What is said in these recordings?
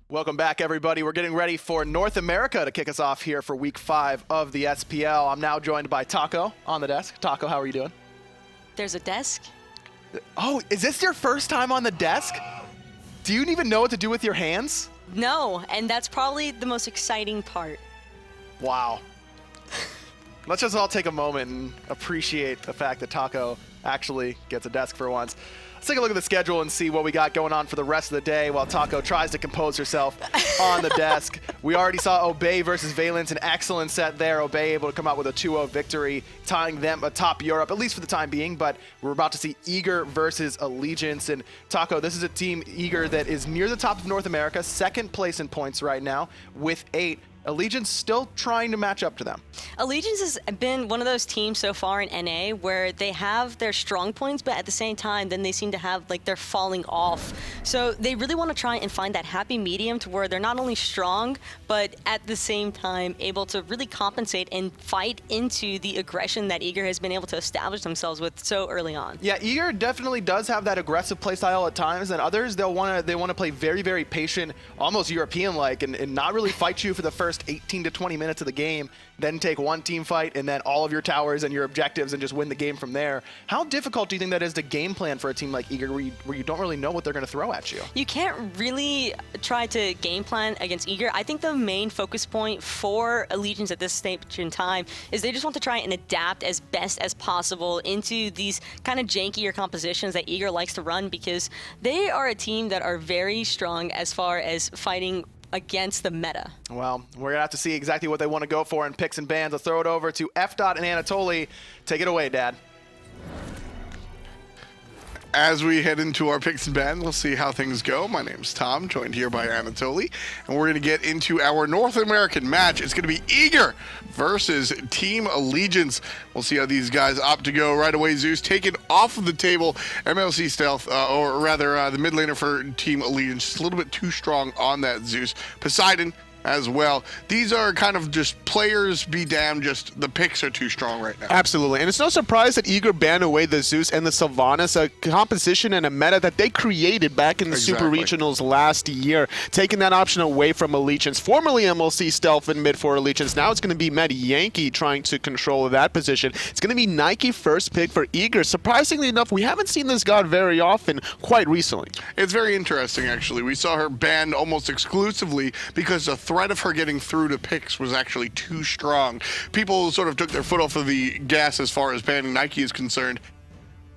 Welcome back, everybody. We're getting ready for North America to kick us off here for Week 5 of the SPL. I'm now joined by Taco on the desk. Taco, how are you doing? There's a desk? Oh, is this your first time on the desk? Do you even know what to do with your hands? No, and that's probably the most exciting part. Wow. Let's just all take a moment and appreciate the fact that Taco actually gets a desk for once. Let's take a look at the schedule and see what we got going on for the rest of the day while Taco tries to compose herself on the desk. We already saw Obey versus Valence, an excellent set there. Obey able to come out with a 2-0 victory, tying them atop Europe, at least for the time being, but we're about to see Eager versus Allegiance. And Taco, this is a team, Eager, that is near the top of North America, second place in points right now with 8. Allegiance still trying to match up to them. Allegiance has been one of those teams so far in NA where they have their strong points, but at the same time, then they seem to have, like, they're falling off. So they really want to try and find that happy medium to where they're not only strong, but at the same time able to really compensate and fight into the aggression that Eager has been able to establish themselves with so early on. Yeah, Eager definitely does have that aggressive playstyle at times, and others they want to play very, very patient, almost European-like, and not really fight you for the first 18 to 20 minutes of the game, then take one team fight and then all of your towers and your objectives and just win the game from there. How difficult do you think that is to game plan for a team like Eager where you don't really know what they're going to throw at you? You can't really try to game plan against Eager. I think the main focus point for Allegiance at this stage in time is they just want to try and adapt as best as possible into these kind of jankier compositions that Eager likes to run, because they are a team that are very strong as far as fighting against the meta. Well, we're going to have to see exactly what they want to go for in picks and bans. Let's throw it over to F-Dot and Anatoly. Take it away, Dad. As we head into our picks and bans, we'll see how things go. My name's Tom, joined here by Anatoly, and we're going to get into our North American match. It's going to be Eager versus Team Allegiance. We'll see how these guys opt to go right away. Zeus taken off of the table. MLC Stealth, or rather the mid laner for Team Allegiance, just a little bit too strong on that Zeus. Poseidon as well. These are kind of just players be damned, just the picks are too strong right now. Absolutely, and it's no surprise that Eager banned away the Zeus and the Sylvanas, a composition and a meta that they created back in the Super Regionals last year, taking that option away from Allegiance. Formerly MLC Stealth in mid for Allegiance, now it's going to be Metyankey trying to control that position. It's going to be Nike first pick for Eager. Surprisingly enough, we haven't seen this god very often quite recently. It's very interesting, actually. We saw her banned almost exclusively because the threat of her getting through to picks was actually too strong. People sort of took their foot off of the gas as far as banning Nike is concerned,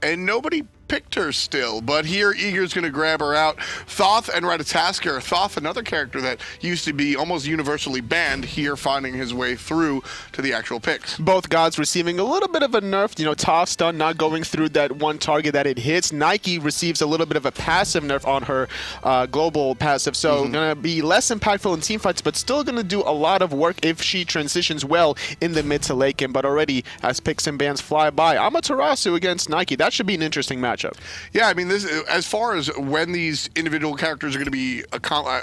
and nobody picked her still, but here Eager's going to grab her out. Thoth and Ratatoskr. Thoth, another character that used to be almost universally banned, here finding his way through to the actual picks. Both gods receiving a little bit of a nerf. You know, Thoth's stun not going through that one target that it hits. Nike receives a little bit of a passive nerf on her global passive, so going to be less impactful in team fights, but still going to do a lot of work if she transitions well in the mid to late game. But already, as picks and bans fly by, Amaterasu against Nike, that should be an interesting match. Yeah, I mean, this as far as when these individual characters are going to be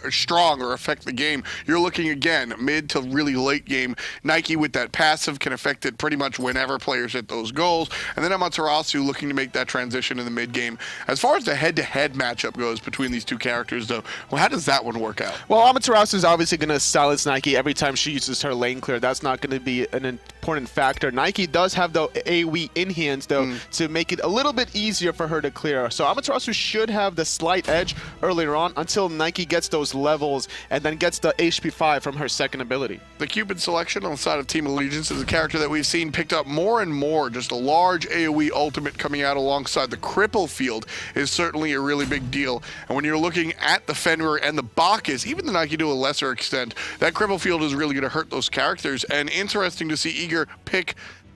strong or affect the game, you're looking again mid to really late game. Nike with that passive can affect it pretty much whenever players hit those goals, and then Amaterasu looking to make that transition in the mid game. As far as the head-to-head matchup goes between these two characters, though, well, how does that one work out? Well, Amaterasu is obviously going to silence Nike every time she uses her lane clear. That's not going to be an important factor. Nike does have the AoE in hands, though, to make it a little bit easier for her to clear. So Amaterasu should have the slight edge earlier on until Nike gets those levels and then gets the HP 5 from her second ability. The Cupid selection on the side of Team Allegiance is a character that we've seen picked up more and more. Just a large AoE ultimate coming out alongside the cripple field is certainly a really big deal. And when you're looking at the Fenrir and the Bacchus, even the Nike to a lesser extent, that cripple field is really going to hurt those characters. And interesting to see Eager pick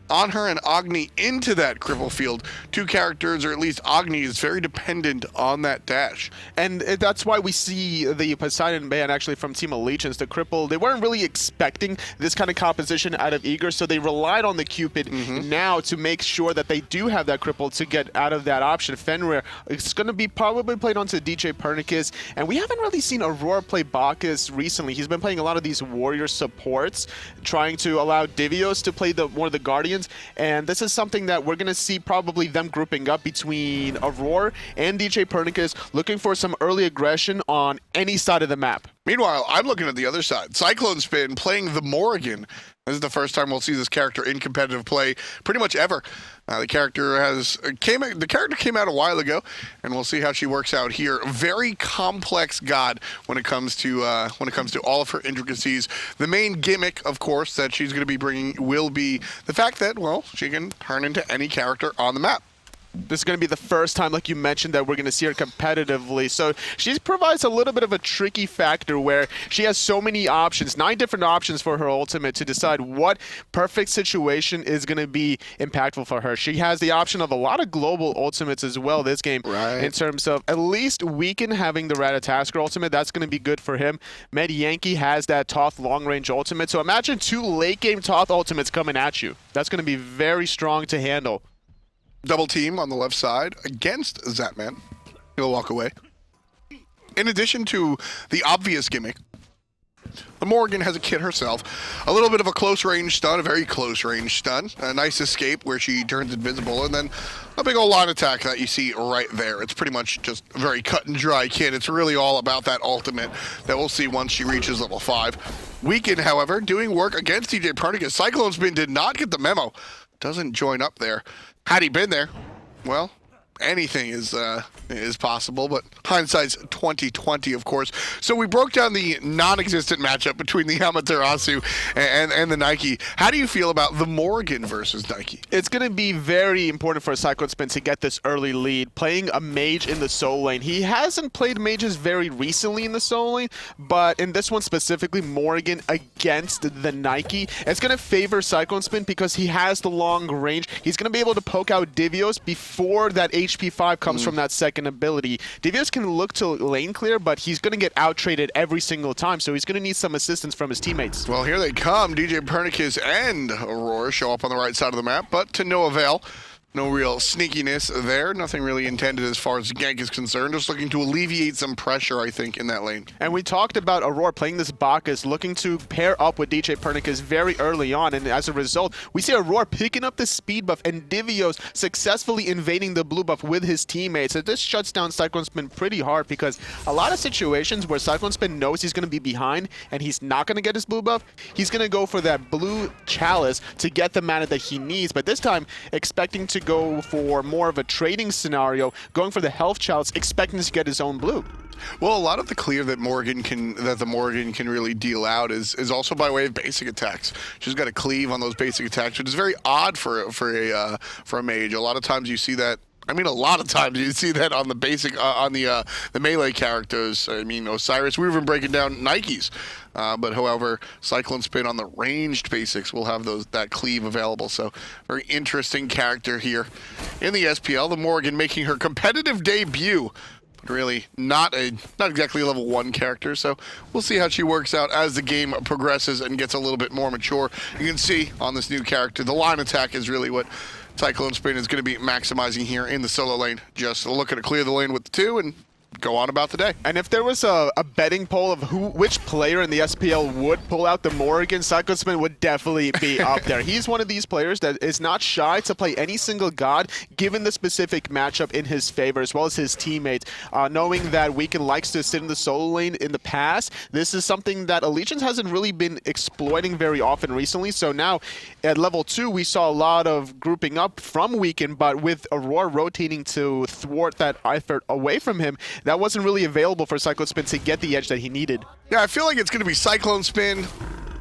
Anhur and Agni into that cripple field. Two characters, or at least Agni, is very dependent on that dash. And that's why we see the Poseidon ban actually from Team Allegiance. The cripple, they weren't really expecting this kind of composition out of Eager, so they relied on the Cupid now to make sure that they do have that cripple to get out of that option. Fenrir is going to be probably played onto djpernicus, and we haven't really seen Aror play Bacchus recently. He's been playing a lot of these warrior supports, trying to allow Divios to play more of the Guardians, and this is something that we're going to see probably them grouping up between Aror and djpernicus, looking for some early aggression on any side of the map. Meanwhile, I'm looking at the other side. CycloneSpin playing the Morrigan. This is the first time we'll see this character in competitive play pretty much ever. The character came out a while ago, and we'll see how she works out here. Very complex god when it comes to all of her intricacies. The main gimmick, of course, that she's going to be bringing will be the fact that, well, she can turn into any character on the map. This is going to be the first time, like you mentioned, that we're going to see her competitively. So she provides a little bit of a tricky factor where she has so many options, 9 different options for her ultimate to decide what perfect situation is going to be impactful for her. She has the option of a lot of global ultimates as well this game, right, in terms of at least Weaken having the Ratatoskr ultimate. That's going to be good for him. Metyankey has that Thoth long-range ultimate. So imagine 2 late-game Thoth ultimates coming at you. That's going to be very strong to handle. Double team on the left side against Zapman. He'll walk away. In addition to the obvious gimmick, the Morrigan has a kit herself. A little bit of a close range stun, a very close range stun. A nice escape where she turns invisible, and then a big old line attack that you see right there. It's pretty much just a very cut and dry kit. It's really all about that ultimate that we'll see once she reaches level 5. Weaken, however, doing work against djpernicus. CycloneSpin did not get the memo. Doesn't join up there. Had he been there, well, anything is possible, but hindsight's 20/20, of course. So we broke down the non-existent matchup between the Amaterasu and the Nike. How do you feel about the Morrigan versus Nike? It's going to be very important for CycloneSpin to get this early lead, playing a mage in the solo lane. He hasn't played mages very recently in the solo lane, but in this one specifically, Morrigan against the Nike, it's going to favor CycloneSpin because he has the long range. He's going to be able to poke out Divios before that HP 5 comes from that second ability. Divios can look to lane clear, but he's going to get out-traded every single time, so he's going to need some assistance from his teammates. Well, here they come. djpernicus and Aror show up on the right side of the map, but to no avail. No real sneakiness there. Nothing really intended as far as the gank is concerned. Just looking to alleviate some pressure, I think, in that lane. And we talked about Aror playing this Bacchus, looking to pair up with djpernicus very early on. And as a result, we see Aror picking up the speed buff and Divios successfully invading the blue buff with his teammates. So this shuts down CycloneSpin pretty hard because a lot of situations where CycloneSpin knows he's going to be behind and he's not going to get his blue buff, he's going to go for that blue chalice to get the mana that he needs. But this time, expecting to go for more of a trading scenario, going for the health chalice, expecting to get his own blue. Well, a lot of the clear that the Morrigan can really deal out is also by way of basic attacks. She's got to cleave on those basic attacks, which is very odd for a mage. A lot of times you see that. I mean, a lot of times you see that on the basic, on the melee characters. I mean, Osiris, we were even breaking down Nikes. But however, CycloneSpin on the ranged basics will have that cleave available. So very interesting character here in the SPL. The Morrigan making her competitive debut. Really not exactly a level 1 character, so we'll see how she works out as the game progresses and gets a little bit more mature. You can see on this new character, the line attack is really what CycloneSpin is going to be maximizing here in the solo lane. Just looking to clear the lane with the 2 and go on about the day. And if there was a betting poll of which player in the SPL would pull out the Morrigan, CycloneSpin would definitely be up there. He's one of these players that is not shy to play any single god given the specific matchup in his favor, as well as his teammates. Knowing that Weaken likes to sit in the solo lane in the past, this is something that Allegiance hasn't really been exploiting very often recently. So now at level 2, we saw a lot of grouping up from Weaken, but with Aror rotating to thwart that effort away from him, that wasn't really available for CycloneSpin to get the edge that he needed. Yeah, I feel like it's going to be CycloneSpin,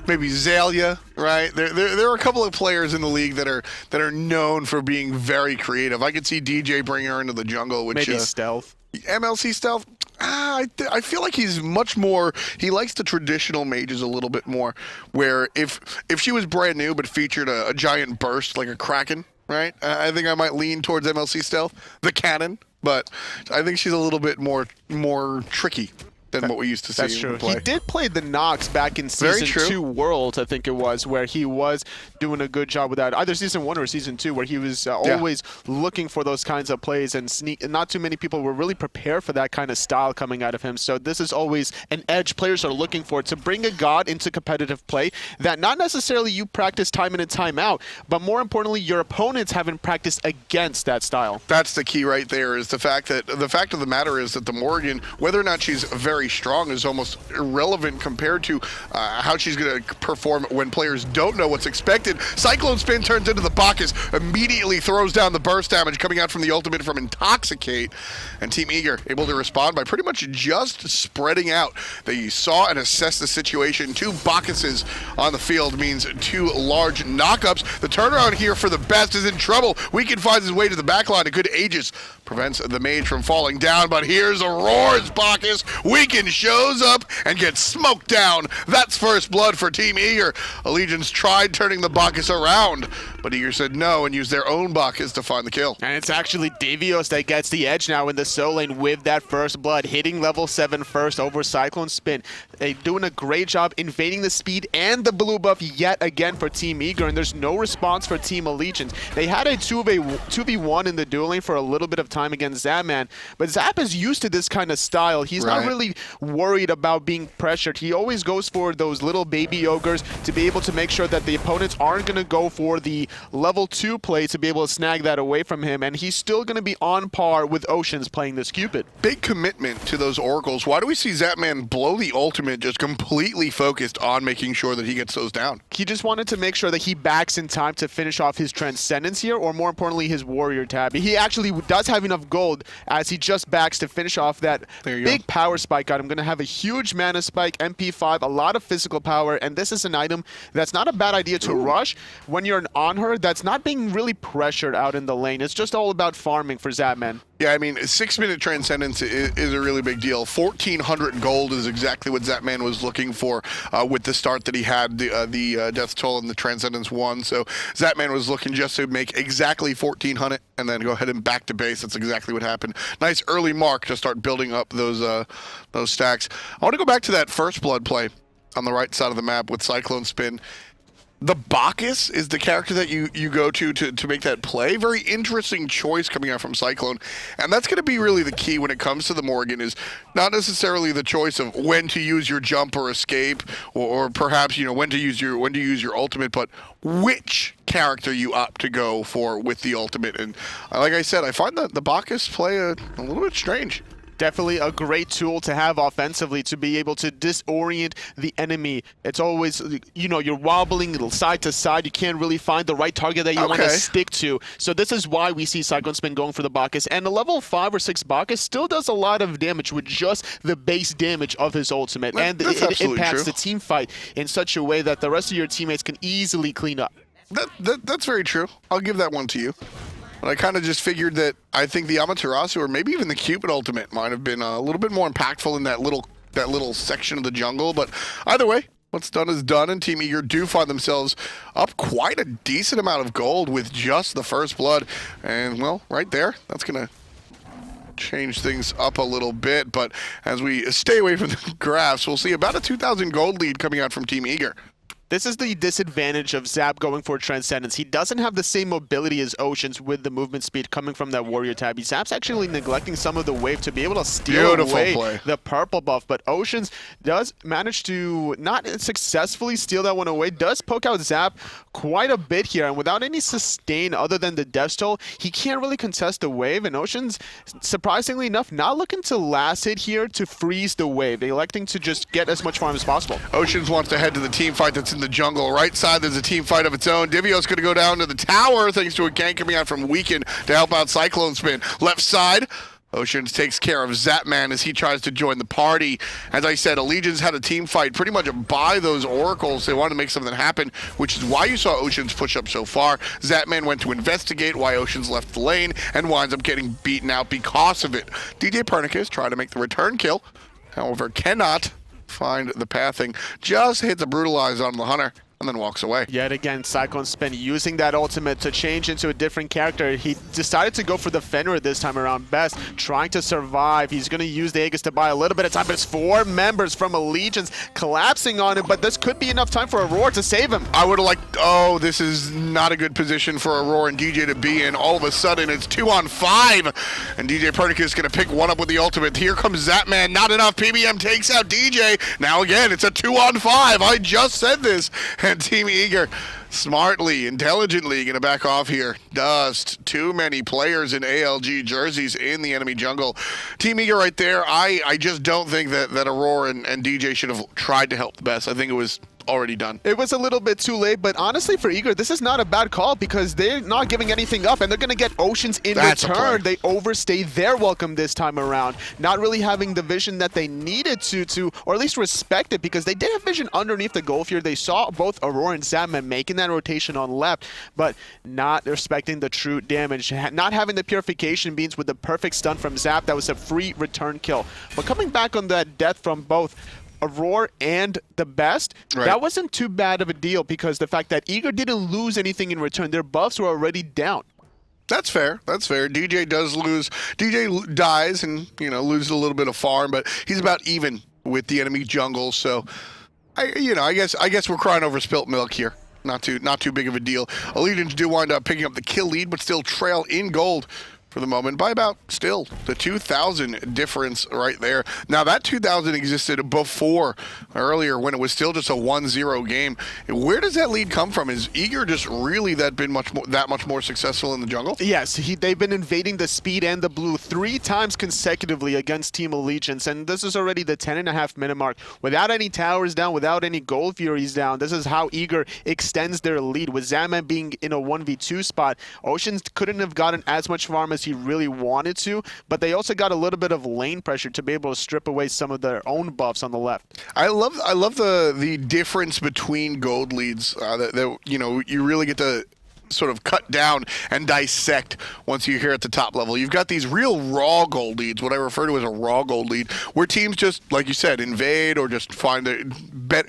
maybe Zalia, right? There are a couple of players in the league that are known for being very creative. I could see DJ bring her into the jungle, which maybe Stealth. MLC Stealth. I feel like he's much more. He likes the traditional mages a little bit more. Where if she was brand new but featured a giant burst like a Kraken, right? I think I might lean towards MLC Stealth, the cannon. But I think she's a little bit more tricky than what we used to see. That's true. Play. He did play the Nox back in Season 2 Worlds, I think it was, where he was doing a good job with that. Either Season 1 or Season 2, where he was always looking for those kinds of plays and sneak. Not too many people were really prepared for that kind of style coming out of him. So this is always an edge players are looking for, to bring a god into competitive play that not necessarily you practice time in and time out, but more importantly, your opponents haven't practiced against that style. That's the key right there, is the fact of the matter is that the Morrigan, whether or not she's very very strong is almost irrelevant compared to how she's going to perform when players don't know what's expected. CycloneSpin turns into the Bacchus, immediately throws down the burst damage coming out from the ultimate from Intoxicate, and Team Eager able to respond by pretty much just spreading out. They saw and assessed the situation. 2 Bacchuses on the field means 2 large knockups. The turnaround here for TheBest is in trouble. Weekend finds his way to the backline. A good Aegis prevents the mage from falling down, but here's Auror's Bacchus. Weekend shows up and gets smoked down. That's first blood for Team Eager. Allegiance tried turning the Bacchus around, but Eager said no and used their own Bacchus to find the kill. And it's actually Divios that gets the edge now in the solo lane with that first blood, hitting level 7 first over CycloneSpin. They're doing a great job invading the speed and the blue buff yet again for Team Eager, and there's no response for Team Allegiance. They had a 2v1 in the duel lane for a little bit of time against Zapman, but Zap is used to this kind of style. He's not really worried about being pressured. He always goes for those little baby ogres to be able to make sure that the opponents aren't going to go for the level 2 play to be able to snag that away from him, and he's still going to be on par with Oceans playing this Cupid. Big commitment to those oracles. Why do we see Zapman blow the ultimate just completely focused on making sure that he gets those down? He just wanted to make sure that he backs in time to finish off his Transcendence here, or more importantly, his Warrior tab. He actually does have enough gold as he just backs to finish off that big power spike item. Going to have a huge mana spike, MP5, a lot of physical power, and this is an item that's not a bad idea to rush when you're an Anhur that's not being really pressured out in the lane. It's just all about farming for Zapman. Yeah, I mean, 6-minute Transcendence is a really big deal. 1,400 gold is exactly what Zapman was looking for with the start that he had, the Death Toll and the Transcendence 1. So Zapman was looking just to make exactly 1,400 and then go ahead and back to base. That's exactly what happened. Nice early mark to start building up those stacks. I want to go back to that first blood play on the right side of the map with CycloneSpin. The Bacchus is the character that you go to make that play. Very interesting choice coming out from Cyclone. And that's going to be really the key when it comes to the Morrigan, is not necessarily the choice of when to use your jump or escape, or perhaps, you know, when to use your ultimate, but which character you opt to go for with the ultimate. And like I said, I find that the Bacchus play a little bit strange. Definitely a great tool to have offensively to be able to disorient the enemy. It's always, you know, you're wobbling side to side. You can't really find the right target that you want to stick to. So this is why we see CycloneSpin going for the Bacchus. And a level 5 or 6 Bacchus still does a lot of damage with just the base damage of his ultimate. And it impacts the team fight in such a way that the rest of your teammates can easily clean up. That's very true. I'll give that one to you. But I kind of just figured that I think the Amaterasu or maybe even the Cupid ultimate might have been a little bit more impactful in that little section of the jungle. But either way, what's done is done, and Team Eager do find themselves up quite a decent amount of gold with just the first blood. And, well, right there, that's going to change things up a little bit. But as we stay away from the graphs, we'll see about a 2,000 gold lead coming out from Team Eager. This is the disadvantage of Zap going for Transcendence. He doesn't have the same mobility as Oceans with the movement speed coming from that Warrior tab. Zap's actually neglecting some of the wave to be able to steal away the purple buff, but Oceans does manage to not successfully steal that one away, does poke out Zap quite a bit here, and without any sustain other than the Death Toll, he can't really contest the wave, and Oceans, surprisingly enough, not looking to last hit here to freeze the wave. They're electing to just get as much farm as possible. Oceans wants to head to the team fight that's in the jungle. Right side, there's a team fight of its own. Divios going to go down to the tower thanks to a gank coming out from Weekend to help out CycloneSpin. Left side, Oceans takes care of Zapman as he tries to join the party. As I said, Allegiance had a team fight pretty much by those oracles. They wanted to make something happen, which is why you saw Oceans push up so far. Zapman went to investigate why Oceans left the lane and winds up getting beaten out because of it. djpernicus tried to make the return kill, however cannot find the pathing. Just hits a brutalize on the hunter and then walks away. Yet again, CycloneSpin using that ultimate to change into a different character. He decided to go for the Fenrir this time around. Best trying to survive. He's going to use the Aegis to buy a little bit of time, but it's 4 members from Allegiance collapsing on him, but this could be enough time for Aror to save him. I would have liked, oh, this is not a good position for Aror and DJ to be in. All of a sudden, it's 2-on-5, and djpernicus is going to pick one up with the ultimate. Here comes Zapman, not enough. PBM takes out DJ. Now again, it's a 2-on-5. I just said this. And Team Eager smartly, intelligently going to back off here. Dust. Too many players in ALG jerseys in the enemy jungle. Team Eager right there. I just don't think that Aror and DJ should have tried to help the best. I think it was already done. It was a little bit too late, but honestly for Eager, this is not a bad call because they're not giving anything up and they're going to get Oceans in return. They overstayed their welcome this time around, not really having the vision that they needed to, or at least respect it, because they did have vision underneath the goal here. They saw both Aror and Zapman making that rotation on left, but not respecting the true damage, not having the purification beams with the perfect stun from Zap. That was a free return kill. But coming back on that death from both Aror and TheBest, that wasn't too bad of a deal because the fact that Eager didn't lose anything in return, their buffs were already down. That's fair. That's fair. DJ does lose. DJ dies and, you know, loses a little bit of farm, but he's about even with the enemy jungle. So, I guess we're crying over spilt milk here. Not too big of a deal. Allegiance do wind up picking up the kill lead, but still trail in gold for the moment by about still the 2,000 difference right there. Now that 2,000 existed before, earlier, when it was still just a 1-0 game. Where does that lead come from? Is Eager just really that much more successful in the jungle? Yes, they've been invading the speed and the blue 3 times consecutively against Team Allegiance, and this is already the 10.5 minute mark. Without any towers down, without any gold furies down, this is how Eager extends their lead. With Zapman being in a 1v2 spot, Oceans couldn't have gotten as much farm as he really wanted to, but they also got a little bit of lane pressure to be able to strip away some of their own buffs on the left. I love the difference between gold leads that you know, you really get to sort of cut down and dissect once you're here at the top level. You've got these real raw gold leads, what I refer to as a raw gold lead, where teams just, like you said, invade or just find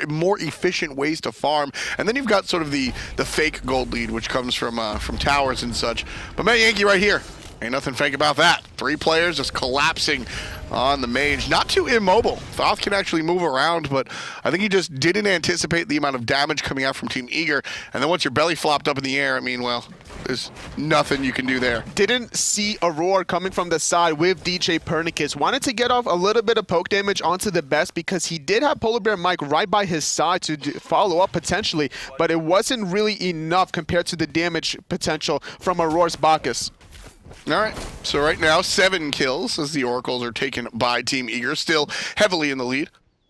more efficient ways to farm. And then you've got sort of the fake gold lead, which comes from towers and such. But Metyankey right here, ain't nothing fake about that. 3 players just collapsing on the mage. Not too immobile. Thoth can actually move around, but I think he just didn't anticipate the amount of damage coming out from Team Eager. And then once your belly flopped up in the air, I mean, well, there's nothing you can do there. Didn't see Aror coming from the side with djpernicus. Wanted to get off a little bit of poke damage onto TheBest because he did have PolarBearMike right by his side to follow up potentially, but it wasn't really enough compared to the damage potential from Aror's Bacchus. All right, so right now 7 kills as the Oracles are taken by Team Eager, still heavily in the lead.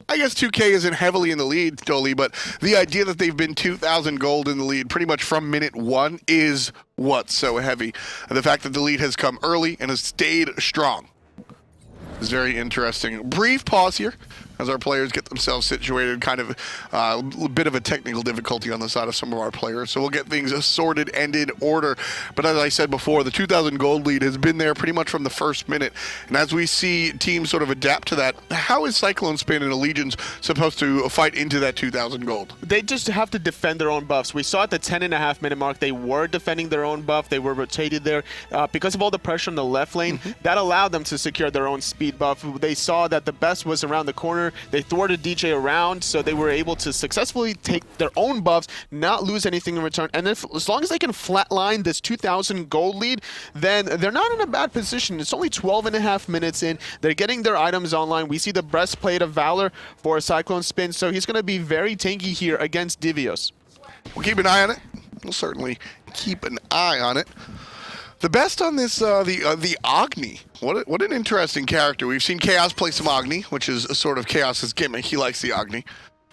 I guess 2K isn't heavily in the lead, Dolly, but the idea that they've been 2,000 gold in the lead pretty much from minute 1 is what's so heavy. And the fact that the lead has come early and has stayed strong is very interesting. Brief pause here as our players get themselves situated. Kind of a bit of a technical difficulty on the side of some of our players, so we'll get things sorted and in order. But as I said before, the 2,000 gold lead has been there pretty much from the first minute, and as we see teams sort of adapt to that, how is CycloneSpin and Allegiance supposed to fight into that 2,000 gold? They just have to defend their own buffs. We saw at the 10.5 minute mark they were defending their own buff. They were rotated there because of all the pressure on the left lane. That allowed them to secure their own speed buff. They saw that TheBest was around the corner. They thwarted DJ around, so they were able to successfully take their own buffs, not lose anything in return. And as long as they can flatline this 2,000 gold lead, then they're not in a bad position. It's only 12.5 minutes in. They're getting their items online. We see the breastplate of Valor for CycloneSpin, so he's going to be very tanky here against Divios. We'll keep an eye on it. We'll certainly keep an eye on it. TheBest on this, the Agni. What an interesting character. We've seen Chaos play some Agni, which is a sort of Chaos's gimmick. He likes the Agni.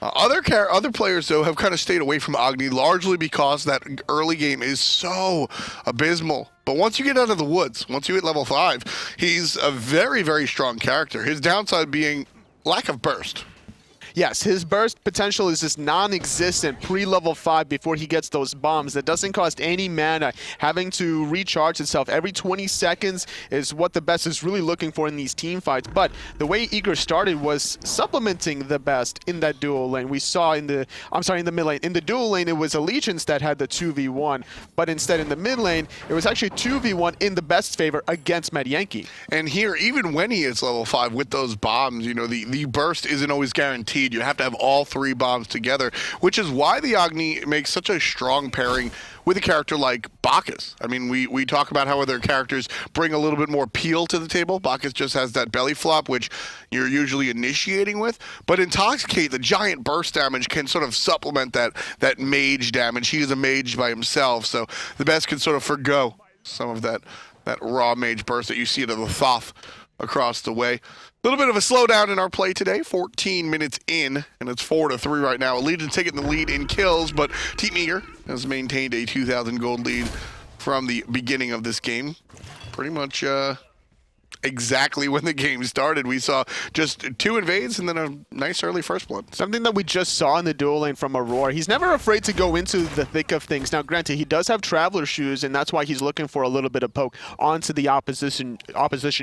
Other players, though, have kind of stayed away from Agni, largely because that early game is so abysmal. But once you get out of the woods, once you hit level 5, he's a very, very strong character. His downside being lack of burst. Yes, his burst potential is just non-existent pre-level 5 before he gets those bombs. That doesn't cost any mana. Having to recharge itself every 20 seconds is what TheBest is really looking for in these team fights. But the way Eager started was supplementing TheBest in that dual lane. We saw in the mid lane. In the dual lane, it was Allegiance that had the 2v1. But instead in the mid lane, it was actually 2v1 in TheBest's favor against Metyankey. And here, even when he is level 5 with those bombs, you know, the burst isn't always guaranteed. lead. You have to have all 3 bombs together, which is why the Agni makes such a strong pairing with a character like Bacchus. I mean, we talk about how other characters bring a little bit more peel to the table. Bacchus just has that belly flop, which you're usually initiating with. But Intoxicate, the giant burst damage, can sort of supplement that mage damage. He is a mage by himself, so TheBest can sort of forgo some of that raw mage burst that you see to the Thoth across the way. A little bit of a slowdown in our play today, 14 minutes in, and it's 4-3 right now. Legion taking the lead in kills, but Team Eager has maintained a 2,000 gold lead from the beginning of this game. Pretty much exactly when the game started. We saw just 2 invades and then a nice early first blood. Something that we just saw in the duel lane from Aror. He's never afraid to go into the thick of things. Now, granted, he does have Traveler shoes, and that's why he's looking for a little bit of poke onto the opposition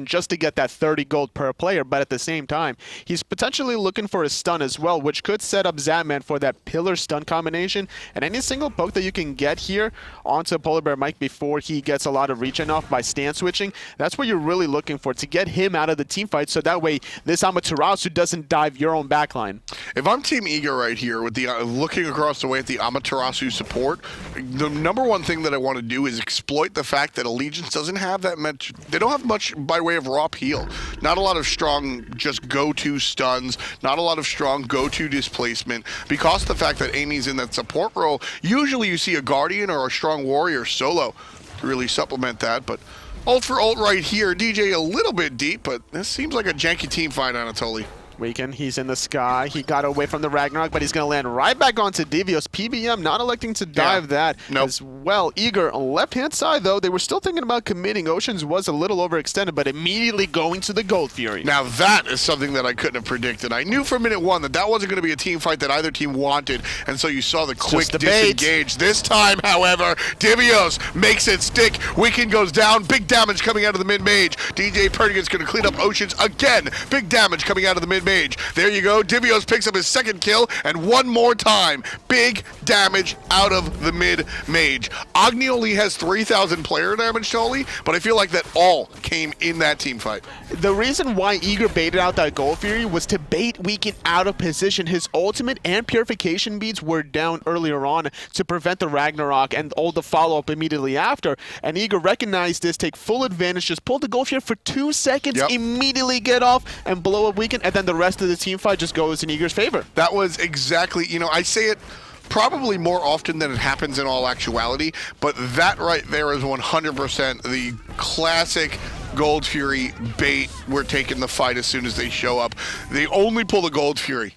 just to get that 30 gold per player. But at the same time, he's potentially looking for a stun as well, which could set up Zapman for that pillar stun combination. And any single poke that you can get here onto PolarBearMike before he gets a lot of regen off by stance switching, that's what you're really looking for, to get him out of the team fight, so that way this Amaterasu doesn't dive your own backline. If I'm Team Eager right here with the looking across the way at the Amaterasu support, the number one thing that I want to do is exploit the fact that Allegiance doesn't have that much. They don't have much by way of raw peel. Not a lot of strong just go-to stuns, not a lot of strong go-to displacement. Because of the fact that Amy's in that support role, usually you see a Guardian or a strong warrior solo to really supplement that, but ult for ult right here. DJ a little bit deep, but this seems like a janky team fight, Anatoly. Weekend, he's in the sky. He got away from the Ragnarok, but he's going to land right back onto Divios. PBM not electing to dive that as well. Eager on left-hand side, though, they were still thinking about committing. Oceans was a little overextended, but immediately going to the Gold Fury. Now that is something that I couldn't have predicted. I knew from minute 1 that wasn't going to be a team fight that either team wanted, and so you saw the quick disengage. This time, however, Divios makes it stick. Weekend goes down. Big damage coming out of the mid-mage. djpernicus going to clean up Oceans again. Big damage coming out of the mid-mage. There you go. Divios picks up his 2nd kill, and one more time, big damage out of the mid-mage. Agni only has 3,000 player damage totally, but I feel like that all came in that team fight. The reason why Eager baited out that Gold Fury was to bait Weekend out of position. His ultimate and purification beads were down earlier on to prevent the Ragnarok and all the follow-up immediately after, and Eager recognized this, take full advantage, just pull the Gold Fury for 2 seconds, immediately get off and blow up Weekend, and then the rest of the team fight just goes in Eager's favor. That was exactly, I say it probably more often than it happens in all actuality, but that right there is 100% the classic Gold Fury bait. We're taking the fight as soon as they show up. They only pull the Gold Fury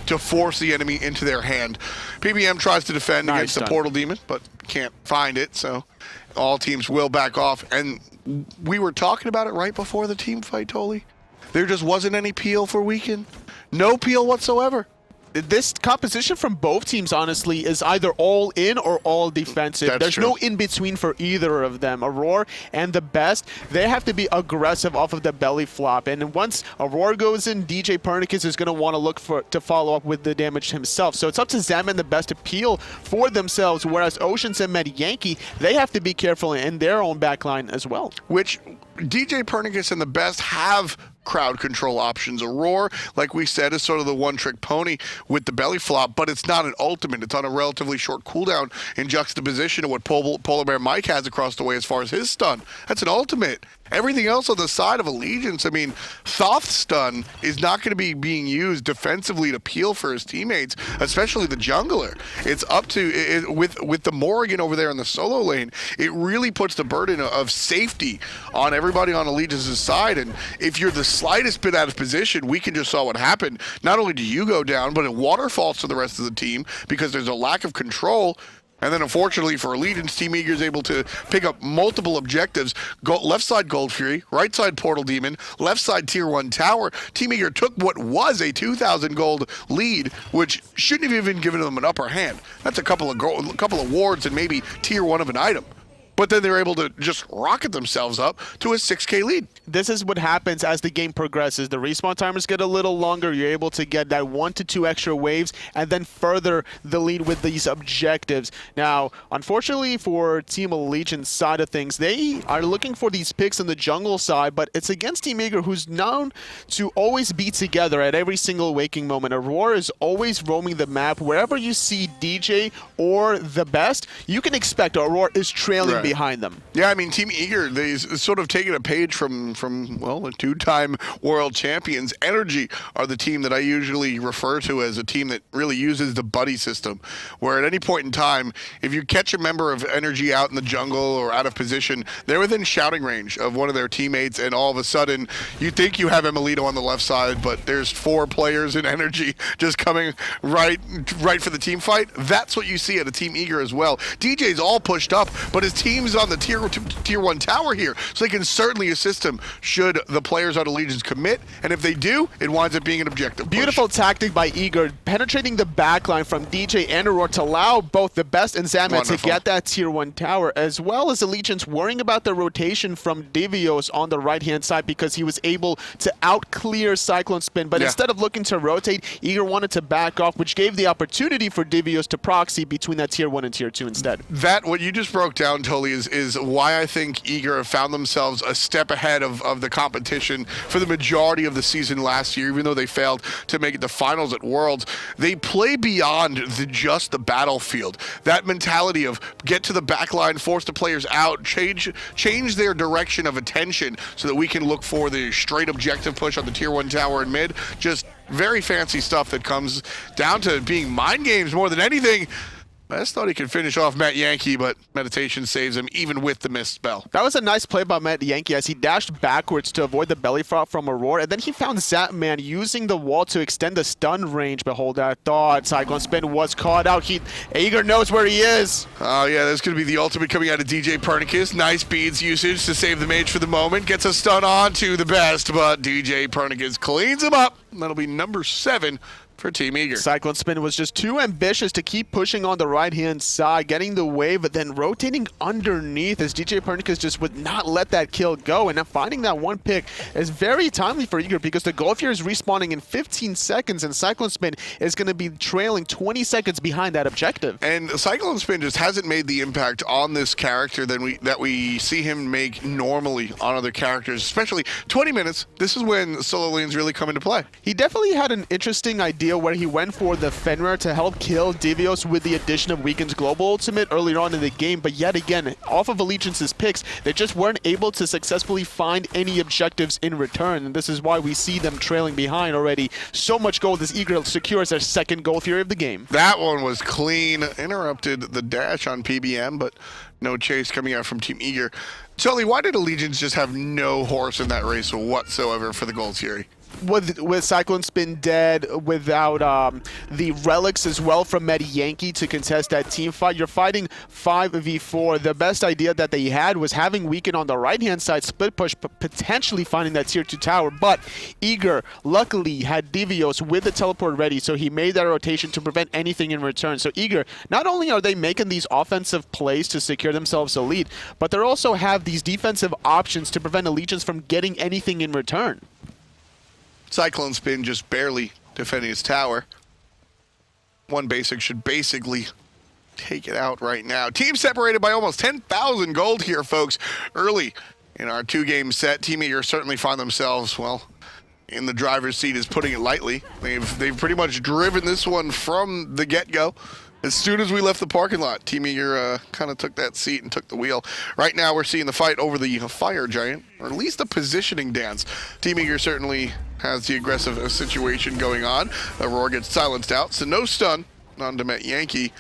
to force the enemy into their hand. PBM tries to defend against the Portal Demon, but can't find it, so all teams will back off. And we were talking about it right before the team fight, Toli. There just wasn't any peel for Weekend. No peel whatsoever. This composition from both teams, honestly, is either all in or all defensive. There's no in-between for either of them. Aror and TheBest, they have to be aggressive off of the belly flop. And once Aror goes in, djpernicus is going to want to look to follow up with the damage himself. So it's up to Zapman and TheBest to peel for themselves, whereas Oceans and Metyankey, they have to be careful in their own backline as well. Which djpernicus and TheBest have crowd control options. Aror, like we said, is sort of the one-trick pony with the belly flop, but it's not an ultimate. It's on a relatively short cooldown in juxtaposition to what PolarBearMike has across the way as far as his stun. That's an ultimate. Everything else on the side of Allegiance, I mean, Thoth's stun is not going to be being used defensively to peel for his teammates, especially the jungler. It's up to, with the Morrigan over there in the solo lane, it really puts the burden of safety on everybody on Allegiance's side, and if you're the slightest bit out of position, we can just saw what happened. Not only do you go down, but it waterfalls to the rest of the team because there's a lack of control. And then unfortunately for Allegiance, Team Eager is able to pick up multiple objectives. Left side Gold Fury, right side Portal Demon, left side Tier 1 Tower. Team Eager took what was a 2,000 gold lead, which shouldn't have even given them an upper hand. That's a couple of wards and maybe Tier 1 of an item. but then they're able to just rocket themselves up to a 6K lead. This is what happens as the game progresses. The respawn timers get a little longer. You're able to get that 1 to 2 extra waves and then further the lead with these objectives. Now, unfortunately for Team Allegiance side of things, they are looking for these picks in the jungle side, but it's against Team Eager, who's known to always be together at every single waking moment. Aror is always roaming the map. Wherever you see DJ or TheBest, you can expect Aror is trailing behind them. Yeah, I mean, Team Eager, they've sort of taken a page from well, the 2-time world champions. Energy are the team that I usually refer to as a team that really uses the buddy system, where at any point in time, if you catch a member of Energy out in the jungle or out of position, they're within shouting range of one of their teammates, and all of a sudden, you think you have Emilito on the left side, but there's 4 players in Energy just coming right for the team fight. That's what you see at a Team Eager as well. DJ's all pushed up, but his team's on the tier 1 tower here, so they can certainly assist him should the players on Allegiance commit, and if they do, it winds up being an objective Beautiful push. tactic by Eager, penetrating the backline from DJ and Aror to allow both TheBest and Zapman to get that tier 1 tower, as well as Allegiance worrying about the rotation from Divios on the right-hand side because he was able to out-clear CycloneSpin, but instead of looking to rotate, Eager wanted to back off, which gave the opportunity for Divios to proxy between that tier 1 and tier 2 instead. That, what you just broke down, Tully, is why I think Eager have found themselves a step ahead of the competition for the majority of the season last year, even though they failed to make it to finals at Worlds. They play beyond just the battlefield. That mentality of get to the back line, force the players out, change their direction of attention so that we can look for the straight objective push on the tier 1 tower in mid. Just very fancy stuff that comes down to being mind games more than anything. I just thought he could finish off Metyankey, but Meditation saves him even with the missed spell. That was a nice play by Metyankey as he dashed backwards to avoid the belly flop from Aror, and then he found Zapman using the wall to extend the stun range. But hold that thought, CycloneSpin was caught out. Eager knows where he is. Oh yeah, that's going to be the ultimate coming out of djpernicus. Nice beads usage to save the mage for the moment. Gets a stun on to TheBest, but djpernicus cleans him up. That'll be number 7 for Team Eager. CycloneSpin was just too ambitious to keep pushing on the right-hand side, getting the wave, but then rotating underneath as djpernicus just would not let that kill go. And now finding that one pick is very timely for Eager because the Golf here is respawning in 15 seconds and CycloneSpin is going to be trailing 20 seconds behind that objective. And CycloneSpin just hasn't made the impact on this character that we see him make normally on other characters, especially 20 minutes. This is when solo lanes really come into play. He definitely had an interesting idea where he went for the Fenrir to help kill Divios with the addition of Weaken's Global Ultimate earlier on in the game, but yet again, off of Allegiance's picks, they just weren't able to successfully find any objectives in return, and this is why we see them trailing behind already. So much gold as Eager secures their second goal theory of the game. That one was clean, interrupted the dash on PBM, but no chase coming out from Team Eager. Tully, why did Allegiance just have no horse in that race whatsoever for the gold theory? With CycloneSpin dead, without the relics as well from Metyankey to contest that team fight, you're fighting 5v4. The best idea that they had was having Weaken on the right-hand side, split push, potentially finding that tier 2 tower, but Eager luckily had Divios with the teleport ready, so he made that rotation to prevent anything in return. So Eager, not only are they making these offensive plays to secure themselves a lead, but they also have these defensive options to prevent Allegiance from getting anything in return. CycloneSpin just barely defending his tower. One basic should basically take it out right now. Team separated by almost 10,000 gold here, folks. Early in our 2-game set, Team Eager certainly find themselves, well, in the driver's seat is putting it lightly. They've pretty much driven this one from the get-go. As soon as we left the parking lot, Team Eager kind of took that seat and took the wheel. Right now, we're seeing the fight over the fire giant, or at least a positioning dance. Team Eager certainly has the aggressive situation going on. Aror gets silenced out, so no stun on Metyankey.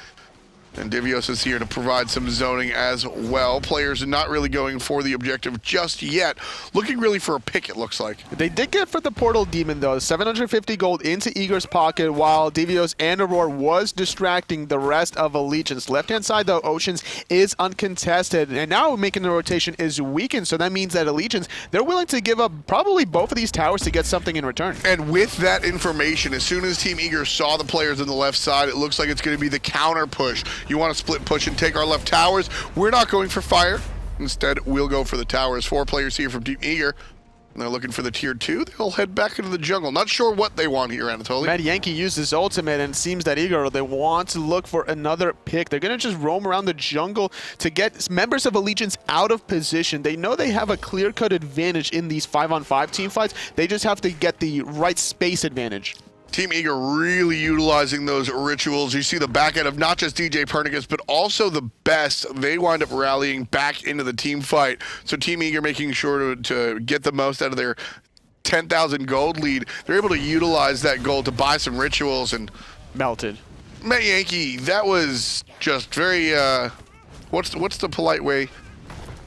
And Divios is here to provide some zoning as well. Players are not really going for the objective just yet. Looking really for a pick, it looks like. They did get for the Portal Demon, though. 750 gold into Eager's pocket, while Divios and Aror was distracting the rest of Allegiance. Left-hand side, though, Oceans is uncontested. And now making the rotation is weakened, so that means that Allegiance, they're willing to give up probably both of these towers to get something in return. And with that information, as soon as Team Eager saw the players on the left side, it looks like it's going to be the counter push. You want to split push and take our left towers. We're not going for fire. Instead, we'll go for the towers. 4 players here from Team Eager. And they're looking for the tier 2. They'll head back into the jungle. Not sure what they want here, Anatoly. Metyankey used his ultimate, and it seems that Eager, they want to look for another pick. They're going to just roam around the jungle to get members of Allegiance out of position. They know they have a clear-cut advantage in these 5-on-5 team fights. They just have to get the right space advantage. Team Eager really utilizing those rituals. You see the back end of not just djpernicus, but also the best. They wind up rallying back into the team fight. So Team Eager making sure to get the most out of their 10,000 gold lead. They're able to utilize that gold to buy some rituals and Melted. Metyankey, that was just very, what's the polite way?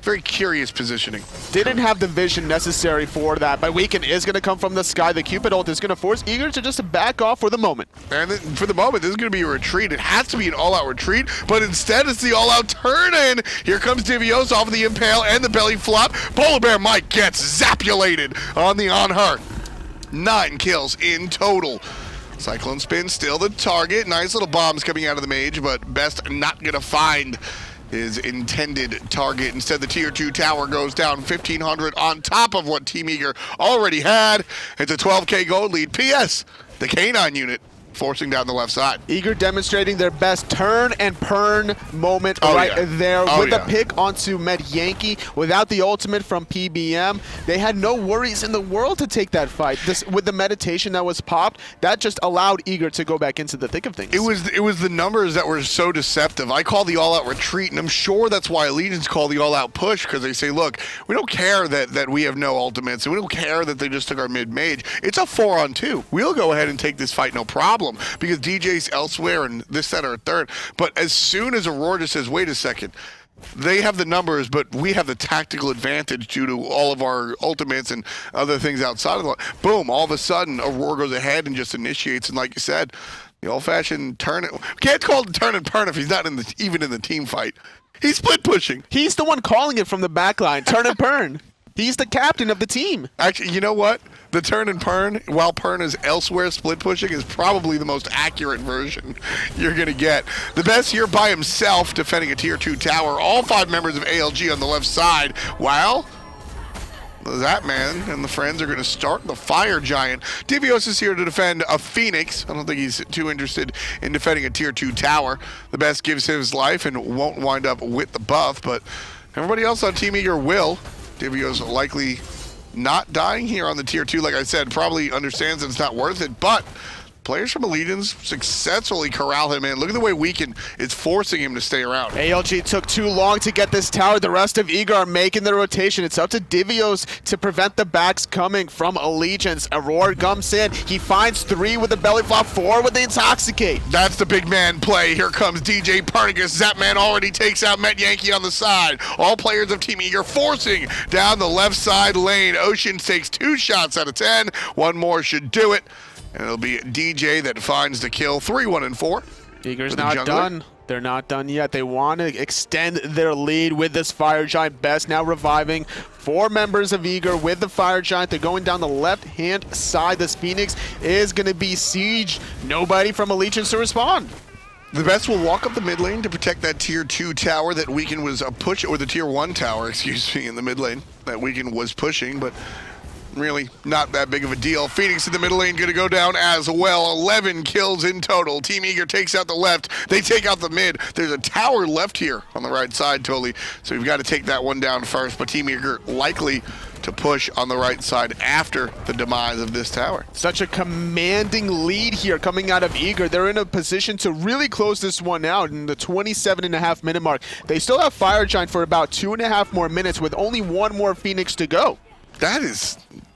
Very curious positioning. Didn't have the vision necessary for that, but Weekend is going to come from the sky. The Cupid ult is going to force Eager to just back off for the moment. And then for the moment, this is going to be a retreat. It has to be an all-out retreat, but instead it's the all-out turn-in. Here comes Divios off of the Impale and the belly flop. PolarBearMike gets zapulated on the Anhur. 9 kills in total. CycloneSpin still the target. Nice little bombs coming out of the mage, but Best not going to find his intended target. Instead, the tier 2 tower goes down 1,500 on top of what Team Eager already had. It's a 12k gold lead. P.S. The Canine unit forcing down the left side. Eager demonstrating their best turn and pern moment there with the pick onto Metyankey without the ultimate from PBM. They had no worries in the world to take that fight. With the meditation that was popped, that just allowed Eager to go back into the thick of things. It was the numbers that were so deceptive. I call the all-out retreat, and I'm sure that's why Allegiance call the all-out push, because they say, look, we don't care that we have no ultimates, and we don't care that they just took our mid-mage. It's a 4-on-2. We'll go ahead and take this fight, no problem. Because DJ's elsewhere and this, that, or a third. But as soon as Aror just says, wait a second, they have the numbers, but we have the tactical advantage due to all of our ultimates and other things outside of the boom, all of a sudden, Aror goes ahead and just initiates. And like you said, the old-fashioned turn it. Can't call it turn and burn if he's not even in the team fight. He's split pushing. He's the one calling it from the back line. Turn and burn. He's the captain of the team. Actually, you know what? The turn and pern, while pern is elsewhere, split pushing is probably the most accurate version you're going to get. The best here by himself defending a tier 2 tower. All 5 members of ALG on the left side. While Zapman and the friends are going to start the Fire Giant. Divios is here to defend a Phoenix. I don't think he's too interested in defending a tier 2 tower. The best gives his life and won't wind up with the buff, but everybody else on Team Eager will. Divios likely not dying here on the tier 2, like I said, probably understands that it's not worth it, but players from Allegiance successfully corral him in. Look at the way Weekend is forcing him to stay around. ALG took too long to get this tower. The rest of Eager are making the rotation. It's up to Divios to prevent the backs coming from Allegiance. Aror comes in. He finds 3 with the belly flop, 4 with the Intoxicate. That's the big man play. Here comes djpernicus. Zapman already takes out Metyankey on the side. All players of Team Eager forcing down the left side lane. Ocean takes 2 shots out of 10. 1 more should do it. And it'll be DJ that finds the kill. 3-1-4. Eager's not done. They're not done yet. They want to extend their lead with this Fire Giant. Best now reviving 4 members of Eager with the Fire Giant. They're going down the left-hand side. This Phoenix is going to be sieged. Nobody from Allegiance to respond. The Best will walk up the mid lane to protect that tier 2 tower that Weekend was or the tier 1 tower, excuse me, in the mid lane that Weekend was pushing, but really not that big of a deal. Phoenix in the middle lane gonna go down as well. 11 kills in total. Team Eager takes out the left. They take out the mid. There's a tower left here on the right side, totally. So we've got to take that one down first, but Team Eager likely to push on the right side after the demise of this tower. Such a commanding lead here coming out of Eager. They're in a position to really close this one out in the 27.5 minute mark. They still have Fire Giant for about 2.5 more minutes with only 1 more Phoenix to go.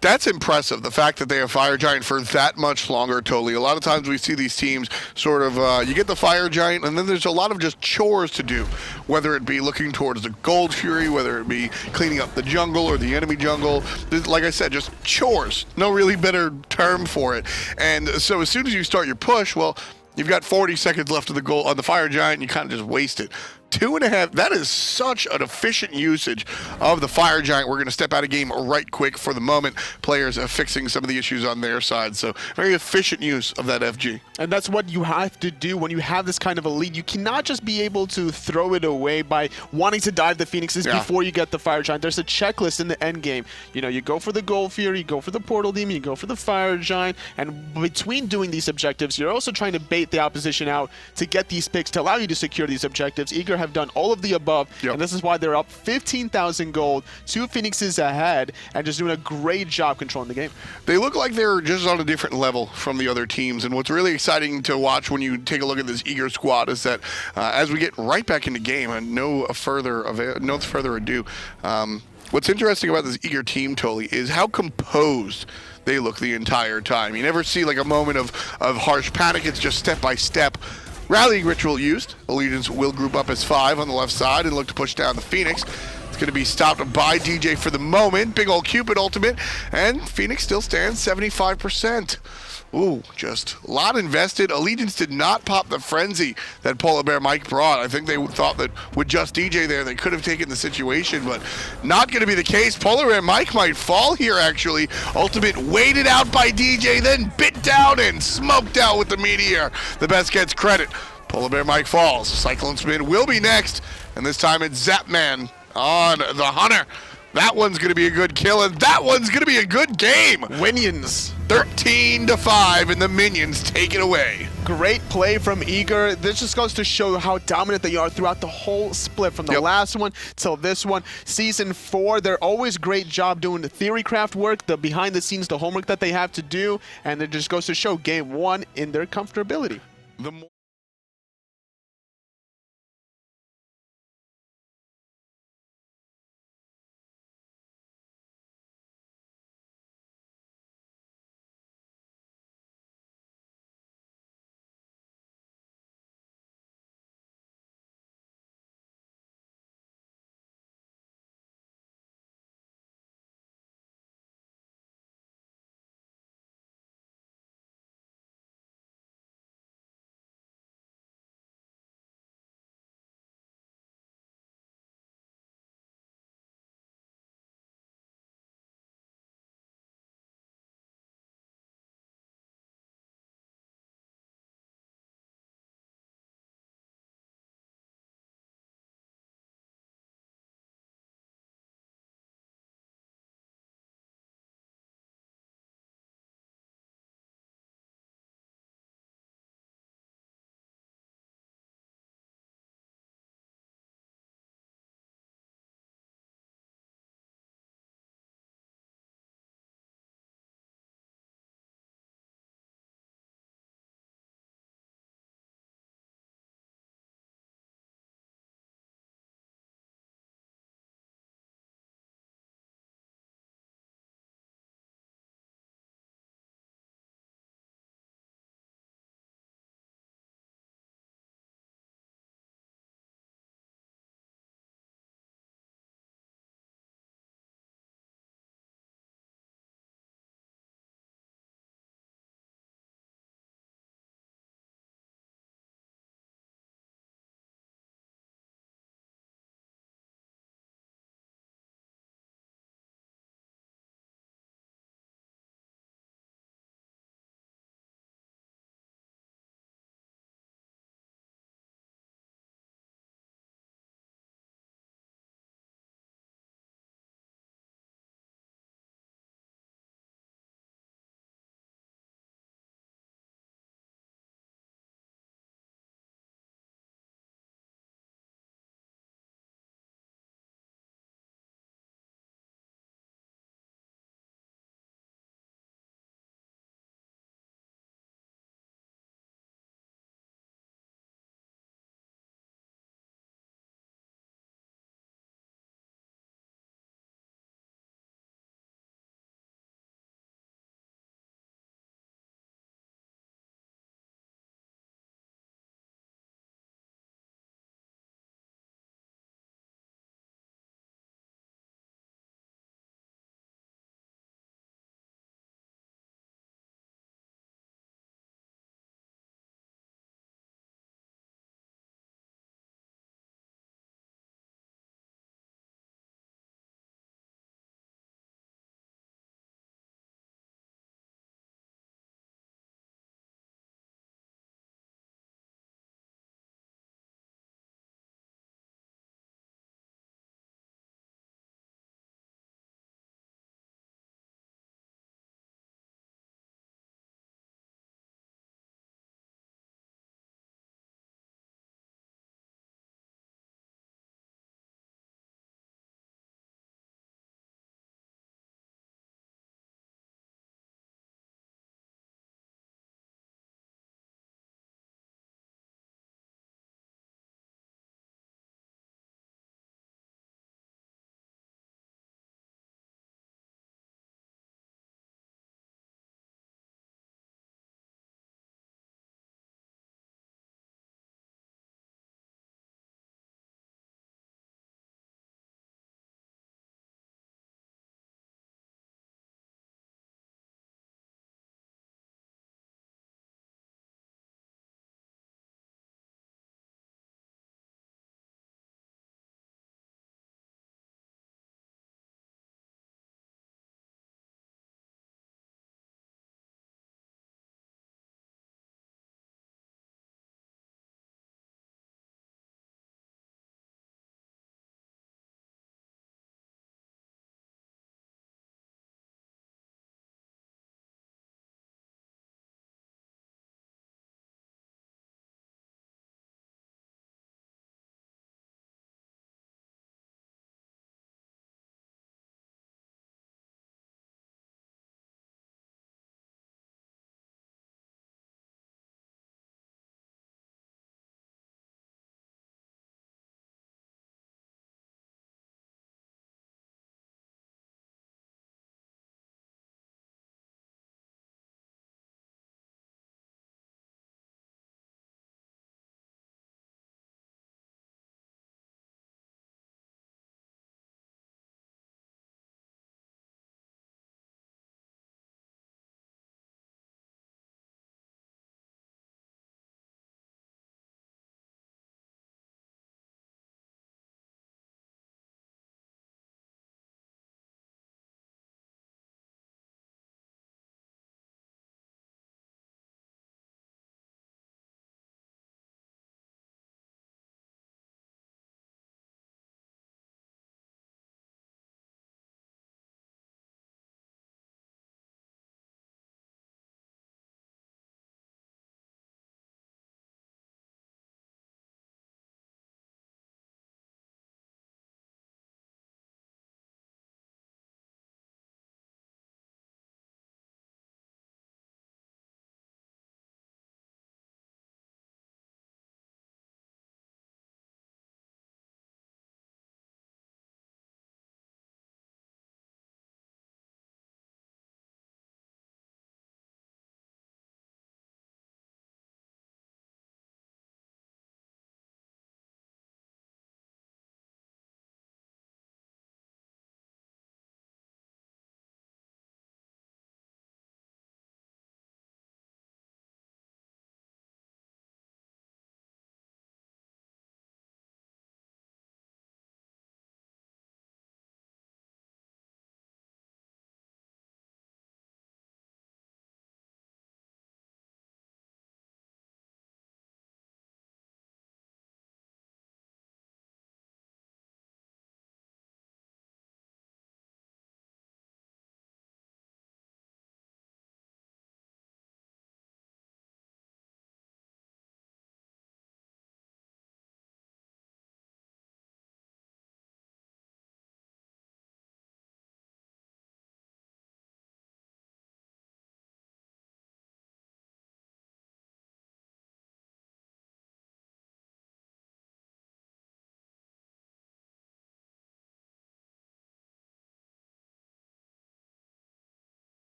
That's impressive, the fact that they have Fire Giant for that much longer, totally. A lot of times we see these teams sort of, you get the Fire Giant, and then there's a lot of just chores to do, whether it be looking towards the Gold Fury, whether it be cleaning up the jungle or the enemy jungle. Like I said, just chores. No really better term for it. And so as soon as you start your push, well, you've got 40 seconds left of the goal on the Fire Giant, and you kind of just waste it. 2.5. That is such an efficient usage of the Fire Giant. We're going to step out of game right quick for the moment. Players are fixing some of the issues on their side. So very efficient use of that FG. And that's what you have to do when you have this kind of a lead. You cannot just be able to throw it away by wanting to dive the Phoenixes before you get the Fire Giant. There's a checklist in the end game. You know, you go for the Gold Fury, you go for the Portal Demon, you go for the Fire Giant, and between doing these objectives, you're also trying to bait the opposition out to get these picks to allow you to secure these objectives. Eager have done all of the above, and this is why they're up 15,000 gold, 2 Phoenixes ahead, and just doing a great job controlling the game. They look like they're just on a different level from the other teams, and what's really exciting to watch when you take a look at this Eager squad is that as we get right back into game, and no further ado, what's interesting about this Eager team, Toli, is how composed they look the entire time. You never see like a moment of harsh panic. It's just step by step. Rallying ritual used. Allegiance will group up as 5 on the left side and look to push down the Phoenix. It's going to be stopped by DJ for the moment. Big old Cupid ultimate, and Phoenix still stands 75%. Ooh, just a lot invested. Allegiance did not pop the frenzy that PolarBearMike brought. I think they thought that with just DJ there, they could have taken the situation, but not going to be the case. PolarBearMike might fall here, actually. Ultimate waited out by DJ, then bit down and smoked out with the Meteor. The best gets credit. PolarBearMike falls. CycloneSpin will be next, and this time it's Zapman on the Hunter. That one's going to be a good kill, and that one's going to be a good game. Minions. 13-5, and the Minions take it away. Great play from Eager. This just goes to show how dominant they are throughout the whole split, from the last one till this one. Season 4, they're always great job doing the theory craft work, the behind the scenes, the homework that they have to do, and it just goes to show game 1 in their comfortability.